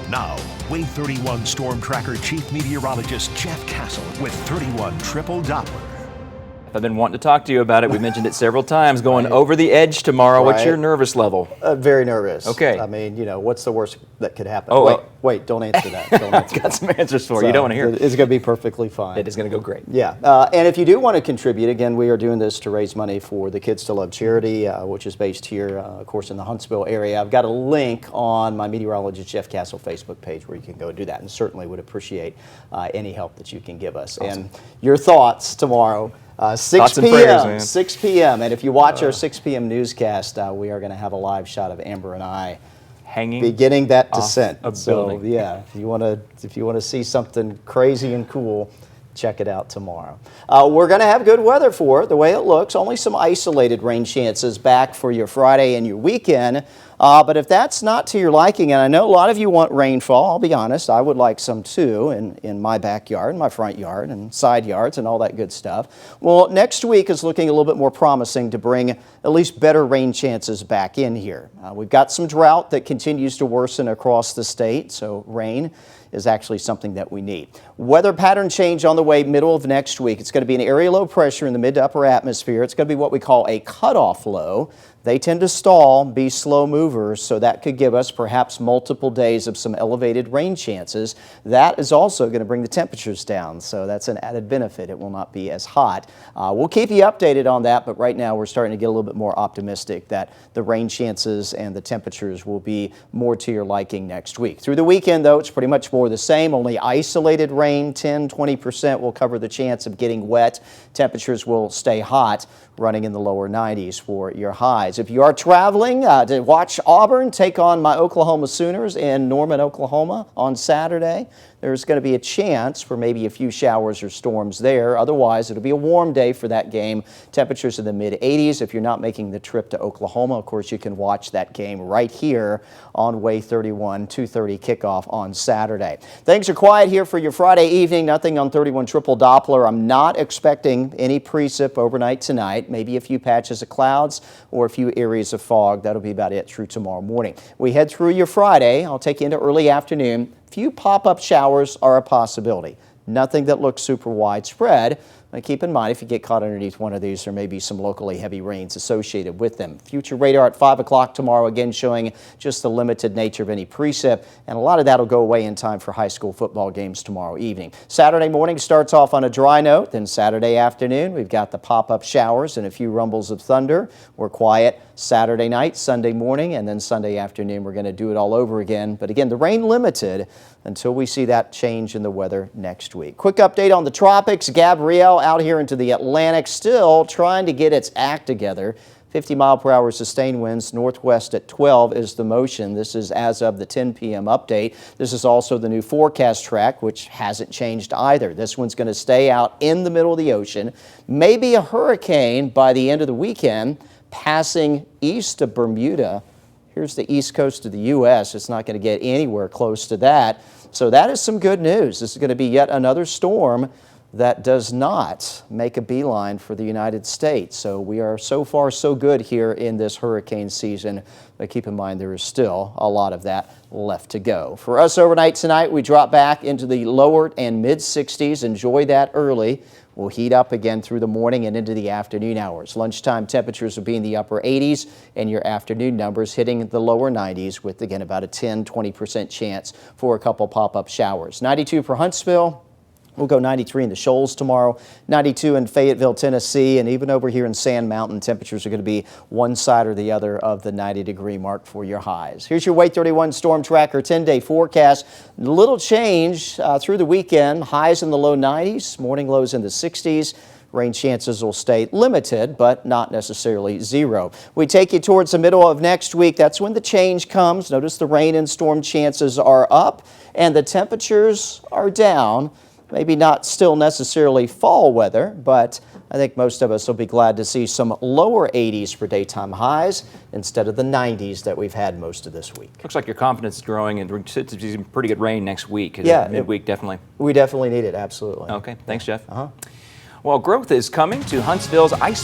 Now, Wave 31 Storm Tracker Chief Meteorologist Jeff Castle with 31 Triple Doppler. I've been wanting to talk to you about it. We mentioned it several times. Going over the edge tomorrow. What's your nervous level? Very nervous. Okay. I mean, you know, what's the worst that could happen? Oh, wait, don't answer that. Don't answer I've got some answers for you. You don't want to hear it. It's going to be perfectly fine. It is going to go great. Yeah. And if you do want to contribute, again, we are doing this to raise money for the Kids to Love charity, which is based here, of course, in the Huntsville area. I've got a link on my meteorologist Jeff Castle Facebook page where you can go do that, and certainly would appreciate any help that you can give us. Awesome. And your thoughts tomorrow. 6 p.m. 6 p.m. And if you watch our 6 p.m. newscast, we are going to have a live shot of Amber and I beginning that descent. So yeah, if you want to see something crazy and cool, check it out tomorrow. We're going to have good weather for it, the way it looks. Only some isolated rain chances back for your Friday and your weekend. But if that's not to your liking, and I know a lot of you want rainfall, I'll be honest, I would like some too in my backyard, my front yard, and side yards and all that good stuff. Well, next week is looking a little bit more promising to bring at least better rain chances back in here. We've got some drought that continues to worsen across the state, so rain is actually something that we need. Weather pattern change on the way middle of next week. It's going to be an area low pressure in the mid to upper atmosphere. It's going to be what we call a cutoff low. They tend to stall, be slow movers, so that could give us perhaps multiple days of some elevated rain chances. That is also going to bring the temperatures down, so that's an added benefit. It will not be as hot. We'll keep you updated on that, but right now we're starting to get a little bit more optimistic that the rain chances and the temperatures will be more to your liking next week. Through the weekend, though, it's pretty much more the same. Only isolated rain, 10-20% will cover the chance of getting wet. Temperatures will stay hot, running in the lower 90s for your highs. If you are traveling to watch Auburn take on my Oklahoma Sooners in Norman, Oklahoma on Saturday, there's going to be a chance for maybe a few showers or storms there. Otherwise, it'll be a warm day for that game. Temperatures in the mid-80s. If you're not making the trip to Oklahoma, of course, you can watch that game right here on Wave 31, 2:30 kickoff on Saturday. Things are quiet here for your Friday evening. Nothing on 31 Triple Doppler. I'm not expecting any precip overnight tonight. Maybe a few patches of clouds or a few areas of fog. That'll be about it through tomorrow morning. We head through your Friday. I'll take you into early afternoon. Few pop-up showers are a possibility. Nothing that looks super widespread. Now keep in mind, if you get caught underneath one of these, there may be some locally heavy rains associated with them. Future radar at 5 o'clock tomorrow, again showing just the limited nature of any precip, and a lot of that will go away in time for high school football games tomorrow evening. Saturday morning starts off on a dry note, then Saturday afternoon we've got the pop-up showers and a few rumbles of thunder. We're quiet Saturday night, Sunday morning, and then Sunday afternoon we're going to do it all over again. But again, the rain limited until we see that change in the weather next week. Quick update on the tropics. Gabrielle out here into the Atlantic, still trying to get its act together. 50-mile-per-hour sustained winds, northwest at 12 is the motion. This is as of the 10 p.m. update. This is also the new forecast track, which hasn't changed either. This one's going to stay out in the middle of the ocean. Maybe a hurricane by the end of the weekend, passing east of Bermuda. Here's the east coast of the U.S. It's not going to get anywhere close to that. So that is some good news. This is going to be yet another storm that does not make a beeline for the United States. So we are so far so good here in this hurricane season, but keep in mind there is still a lot of that left to go. For us overnight tonight, we drop back into the lower and mid-60s. Enjoy that early. We'll heat up again through the morning and into the afternoon hours. Lunchtime temperatures will be in the upper 80s, and your afternoon numbers hitting the lower 90s with, again, about a 10-20% chance for a couple pop-up showers. 92 for Huntsville. We'll go 93 in the Shoals tomorrow, 92 in Fayetteville, Tennessee, and even over here in Sand Mountain, temperatures are going to be one side or the other of the 90-degree mark for your highs. Here's your Wave 31 Storm Tracker 10-day forecast. Little change through the weekend. Highs in the low 90s, morning lows in the 60s. Rain chances will stay limited, but not necessarily zero. We take you towards the middle of next week. That's when the change comes. Notice the rain and storm chances are up, and the temperatures are down. Maybe not still necessarily fall weather, but I think most of us will be glad to see some lower 80s for daytime highs instead of the 90s that we've had most of this week. Looks like your confidence is growing, and we're to see some pretty good rain next week. Midweek, definitely. We definitely need it, absolutely. Okay, thanks, Jeff. Well, growth is coming to Huntsville's ice